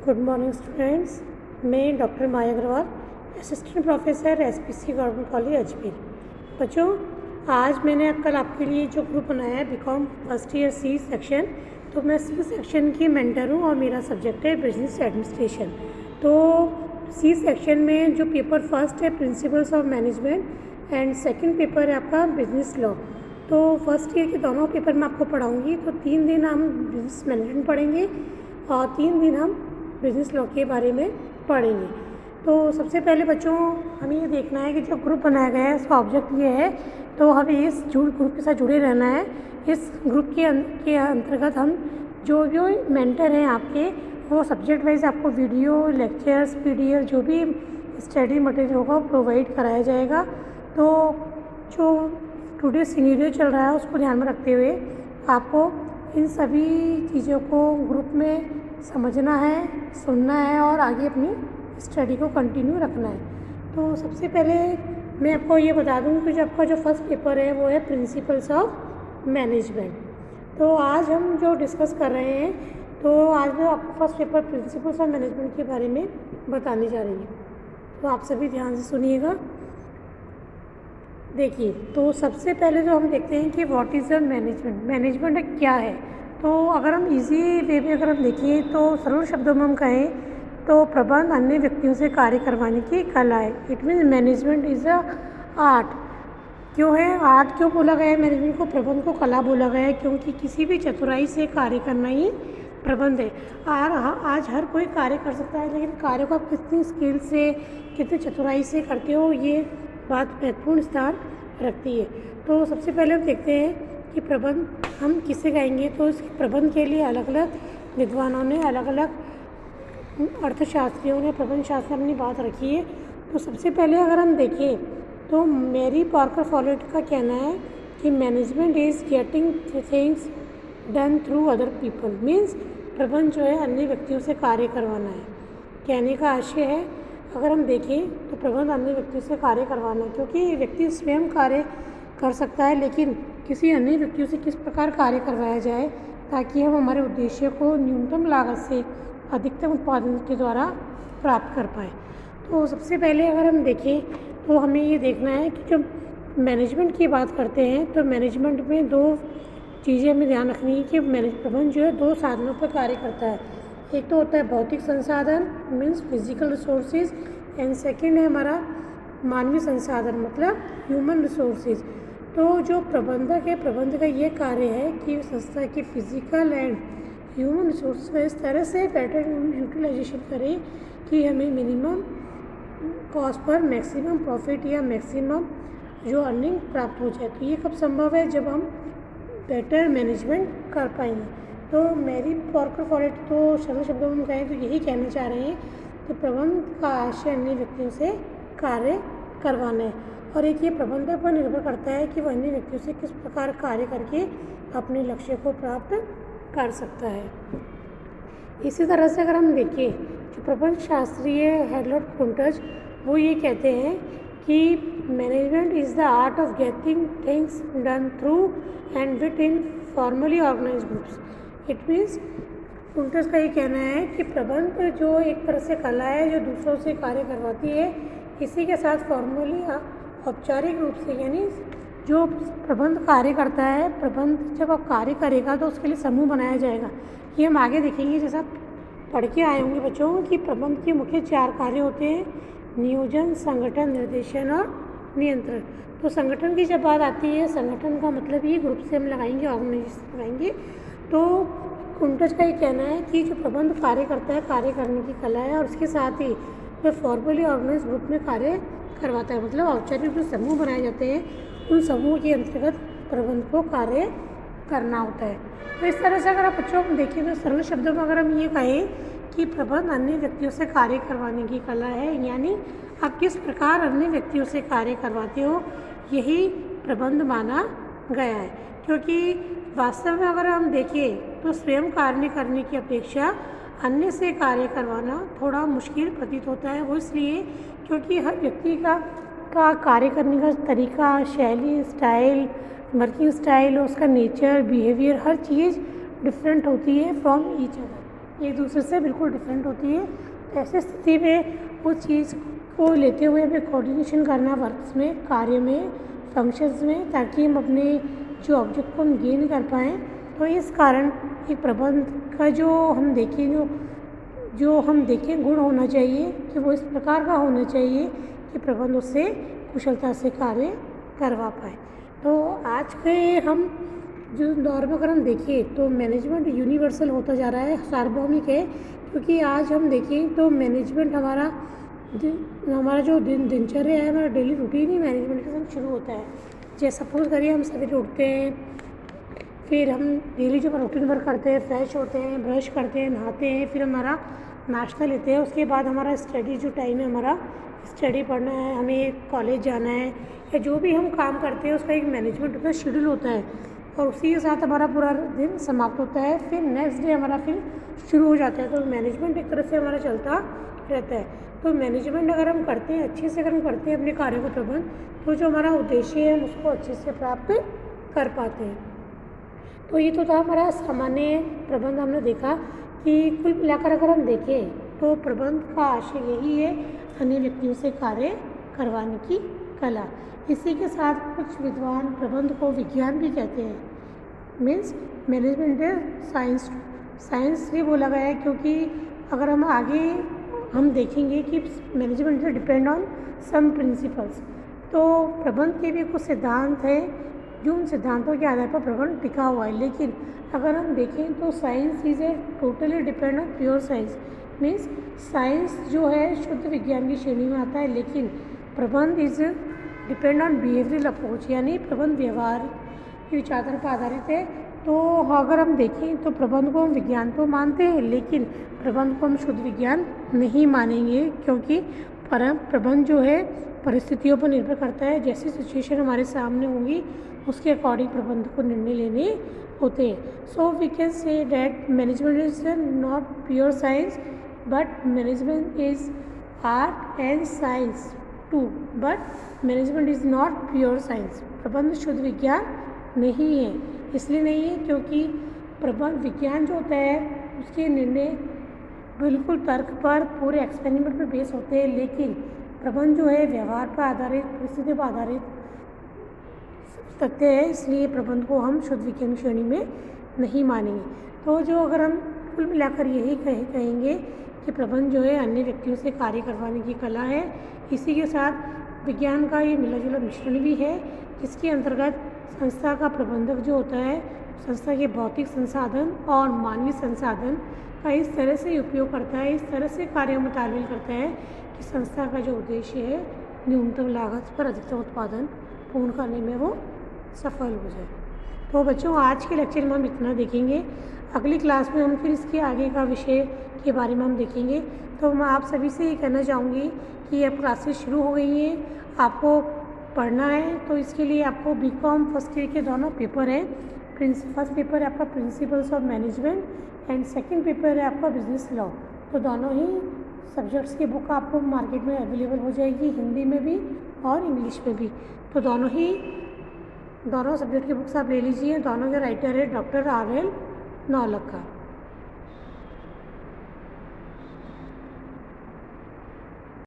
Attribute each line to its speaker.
Speaker 1: Good morning students. मैं doctor Maya Agarwal, assistant professor SPC government college Ajmer. बच्चों, आज मैंने कल आपके लिए जो ग्रुप बनाया है B Com first year C section, तो मैं सी सेक्शन की मेंटर हूँ और मेरा सब्जेक्ट है बिजनेस एडमिनिस्ट्रेशन। तो सी सेक्शन में जो पेपर फर्स्ट है principles of management and second paper है आपका बिजनेस लॉ। तो फर्स्ट ईयर के दोनों पेपर मैं आपको पढ़ाऊँगी। तो 3 दिन हम बिजनेस मैनेजमेंट पढ़ेंगे और 3 दिन हम बिजनेस लॉ के बारे में पढ़ेंगे। तो सबसे पहले बच्चों हमें ये देखना है कि जो ग्रुप बनाया गया है उसका ऑब्जेक्ट ये है, तो हमें इस ग्रुप के साथ जुड़े रहना है। इस ग्रुप के अंतर्गत हम जो मेंटर हैं आपके, वो सब्जेक्ट वाइज आपको वीडियो, लेक्चर्स, पीडीएफ जो भी स्टडी मटेरियल होगा प्रोवाइड कराया जाएगा। तो जो टुडे सिनेरियो चल रहा है उसको ध्यान में रखते हुए आपको इन सभी चीज़ों को ग्रुप में समझना है, सुनना है और आगे अपनी स्टडी को कंटिन्यू रखना है। तो सबसे पहले मैं आपको ये बता दूं कि जो आपका जो फर्स्ट पेपर है वो है प्रिंसिपल्स ऑफ मैनेजमेंट। तो आज हम जो डिस्कस कर रहे हैं, तो आज मैं आपको first paper principles of management के बारे में बताने जा रही हूँ। तो आप सभी ध्यान से सुनिएगा। देखिए, तो सबसे पहले जो हम देखते हैं कि what is the management. Management क्या है? तो अगर हम इजी वे में अगर हम देखें तो सरल शब्दों में हम कहें तो प्रबंध अन्य व्यक्तियों से कार्य करवाने की कला है। It means management is a art. क्यों है आर्ट, क्यों बोला गया है मैनेजमेंट को? प्रबंध को कला बोला गया है क्योंकि किसी भी चतुराई से कार्य करना ही प्रबंध है। आज हर कोई कार्य कर सकता है, लेकिन कार्य को आप कितनी स्किल से, कितनी चतुराई से करते हो, ये बात महत्वपूर्ण स्थान रखती है। तो सबसे पहले हम देखते हैं कि प्रबंध हम किसे कहेंगे। तो इस प्रबंध के लिए अलग अलग विद्वानों ने, अलग अलग अर्थशास्त्रियों ने, प्रबंध शास्त्र में अपनी बात रखी है। तो सबसे पहले अगर हम देखें तो मैरी पार्कर फॉलोट का कहना है कि management is getting things done through other people. Means प्रबंध जो है अन्य व्यक्तियों से कार्य करवाना है। कहने का आशय है, अगर हम देखें तो प्रबंध अन्य व्यक्तियों से कार्य करवाना है, क्योंकि व्यक्ति स्वयं कार्य कर सकता है, लेकिन किसी अन्य व्यक्तियों से किस प्रकार कार्य करवाया जाए ताकि हम हमारे उद्देश्य को न्यूनतम लागत से अधिकतम उत्पादन के द्वारा प्राप्त कर पाए। तो सबसे पहले अगर हम देखें तो हमें ये देखना है कि जब मैनेजमेंट की बात करते हैं तो मैनेजमेंट में 2 चीज़ें हमें ध्यान रखनी है कि प्रबंध जो है 2 साधनों पर कार्य करता है। एक तो होता है भौतिक संसाधन means physical resources, and second है हमारा मानवीय संसाधन मतलब ह्यूमन रिसोर्सेज। तो जो प्रबंधक है, प्रबंध का ये कार्य है कि संस्था की फिजिकल एंड ह्यूमन रिसोर्स का इस तरह से बेटर यूटिलाइजेशन करें कि हमें minimum cost per maximum profit या मैक्सिमम जो अर्निंग प्राप्त हो जाए। तो ये कब संभव है? जब हम बेटर मैनेजमेंट कर पाएंगे। तो मैरी पार्कर फॉलोट तो सरल शब्दों में कहें तो यही कहना चाह रहे हैं कि प्रबंध का आशय अन्य व्यक्तियों से कार्य करवाना है, और एक ये प्रबंधक पर निर्भर करता है कि वह अन्य व्यक्तियों से किस प्रकार कार्य करके अपने लक्ष्य को प्राप्त कर सकता है। इसी तरह से अगर हम देखें जो प्रबंध शास्त्रीय हेडलॉर्ड कुंटज, वो ये कहते हैं कि management is the art of getting things done through and with in formally organize groups. It means Koontz का ये कहना है कि प्रबंध जो एक तरह से कला है जो दूसरों से कार्य करवाती है, इसी के साथ फॉर्मली औपचारिक रूप से, यानी जो प्रबंध कार्य करता है, प्रबंध जब आप कार्य करेगा तो उसके लिए समूह बनाया जाएगा। ये हम आगे देखेंगे, जैसा पढ़ के आए होंगे बच्चों कि प्रबंध के मुख्य 4 कार्य होते हैं: नियोजन, संगठन, निर्देशन और नियंत्रण। तो संगठन की जब बात आती है, संगठन का मतलब ये ग्रुप से हम लगाएंगे, ऑर्गेनाइजेशन लगाएंगे। तो कुंटज का ये कहना है कि जो प्रबंध कार्य करता है, कार्य करने की कला है, और उसके साथ ही वह फॉर्मली ऑर्गेनाइज ग्रुप में कार्य करवाता है। मतलब औपचारिक जो समूह बनाए जाते हैं, उन समूह के अंतर्गत प्रबंध को कार्य करना होता है। तो इस तरह से अगर आप बच्चों को देखें तो सरल शब्दों में अगर हम ये कहें कि प्रबंध अन्य व्यक्तियों से कार्य करवाने की कला है, यानी आप किस प्रकार अन्य व्यक्तियों से कार्य करवाते हो, यही प्रबंध माना गया है। क्योंकि वास्तव में अगर हम देखें तो स्वयं कार्य करने की अपेक्षा अन्य से कार्य करवाना थोड़ा मुश्किल प्रतीत होता है। वो इसलिए क्योंकि हर व्यक्ति का कार्य करने का तरीका, शैली, स्टाइल, वर्किंग स्टाइल, उसका नेचर, बिहेवियर, हर चीज़ डिफरेंट होती है फ्रॉम ईच अदर। एक दूसरे से बिल्कुल डिफरेंट होती है। तो ऐसी स्थिति में उस चीज़ को लेते हुए हमें कोऑर्डिनेशन करना वर्क्स में, कार्य में, फंक्शंस में, ताकि हम अपने जो ऑब्जेक्ट को हम गेन कर पाएँ। तो इस कारण एक प्रबंध का जो हम देखें गुण होना चाहिए कि वो इस प्रकार का होना चाहिए कि प्रबंध उससे कुशलता से कार्य करवा पाए। तो आज के हम जो दौर में अगर हम देखें तो मैनेजमेंट यूनिवर्सल होता जा रहा है, सार्वभौमिक है, क्योंकि आज हम देखें तो मैनेजमेंट हमारा जो दिनचर्या है, हमारा डेली रूटीन ही मैनेजमेंट के साथ शुरू होता है। जैसे सपोज करिए हम सवेरे उठते हैं, फिर हम डेली जो रूटीन वर्क करते हैं, फ्रेश होते हैं, ब्रश करते हैं, नहाते हैं, फिर हमारा नाश्ता लेते हैं। उसके बाद हमारा स्टडी जो टाइम है, हमारा स्टडी पढ़ना है, हमें कॉलेज जाना है, या जो भी हम काम करते हैं उसका एक मैनेजमेंट होता है, शेड्यूल होता है, और उसी के साथ हमारा पूरा दिन समाप्त होता है। फिर नेक्स्ट डे हमारा फिर शुरू हो जाता है। तो मैनेजमेंट एक तरह से हमारा चलता रहता है। तो मैनेजमेंट अगर हम करते हैं, अच्छे से अगर हम करते हैं अपने कार्य को प्रबंध, तो जो हमारा उद्देश्य है हम उसको अच्छे से प्राप्त कर पाते हैं। तो ये तो था हमारा सामान्य प्रबंध। हमने देखा कि कुल मिलाकर अगर हम देखें तो प्रबंध का आशय यही है, अन्य व्यक्तियों से कार्य करवाने की कला। इसी के साथ कुछ विद्वान प्रबंध को विज्ञान भी कहते हैं। मीन्स मैनेजमेंट साइंस इसलिए बोला गया है क्योंकि अगर हम आगे हम देखेंगे कि management depend on some principles. तो प्रबंध के भी कुछ सिद्धांत हैं, जो उन सिद्धांतों के आधार पर प्रबंध टिका हुआ है। लेकिन अगर हम देखें तो science is a totally depend on pure science. Means science जो है शुद्ध विज्ञान की श्रेणी में आता है, लेकिन प्रबंध is depend on behavioural approach, यानी प्रबंध व्यवहार की विचारधारा पर आधारित है। तो अगर हम देखें तो प्रबंध को हम विज्ञान तो मानते हैं, लेकिन प्रबंध को हम शुद्ध विज्ञान नहीं मानेंगे, क्योंकि प्रबंध जो है परिस्थितियों पर निर्भर करता है। जैसी सिचुएशन हमारे सामने होंगी उसके अकॉर्डिंग प्रबंध को निर्णय लेने होते हैं। So we can say that management is not pure science, but management is art and science too, but management is not pure science. प्रबंध शुद्ध विज्ञान नहीं है। इसलिए नहीं है क्योंकि प्रबंध विज्ञान जो होता है उसके निर्णय बिल्कुल तर्क पर, पूरे एक्सपेरिमेंट पर बेस होते हैं, लेकिन प्रबंध जो है व्यवहार पर आधारित, परिस्थिति पर आधारित तथ्य है। इसलिए प्रबंध को हम शुद्ध विज्ञान श्रेणी में नहीं मानेंगे। तो जो अगर हम कुल मिलाकर यही कहेंगे कि प्रबंध जो है अन्य व्यक्तियों से कार्य करवाने की कला है। इसी के साथ विज्ञान का ये मिला जुला मिश्रण भी है, जिसके अंतर्गत संस्था का प्रबंधक जो होता है संस्था के भौतिक संसाधन और मानवीय संसाधन का इस तरह से उपयोग करता है, इस तरह से कार्यों में तालमेल करता है कि संस्था का जो उद्देश्य है न्यूनतम लागत पर अधिकतम उत्पादन पूर्ण करने में वो सफल हो जाए। तो बच्चों, आज के लेक्चर में हम इतना देखेंगे। अगली क्लास में हम फिर इसके आगे का विषय के बारे में हम देखेंगे। तो मैं आप सभी से ये कहना चाहूँगी कि अब क्लासेस शुरू हो गई हैं, आपको पढ़ना है। तो इसके लिए आपको बीकॉम फर्स्ट ईयर के दोनों पेपर हैं। फर्स्ट पेपर है आपका principles of management and second paper है आपका बिजनेस लॉ। तो दोनों ही सब्जेक्ट्स की बुक आपको मार्केट में अवेलेबल हो जाएगी, हिंदी में भी और इंग्लिश में भी। तो दोनों सब्जेक्ट की बुक्स आप ले लीजिए। दोनों के राइटर है डॉक्टर RL नौलखा।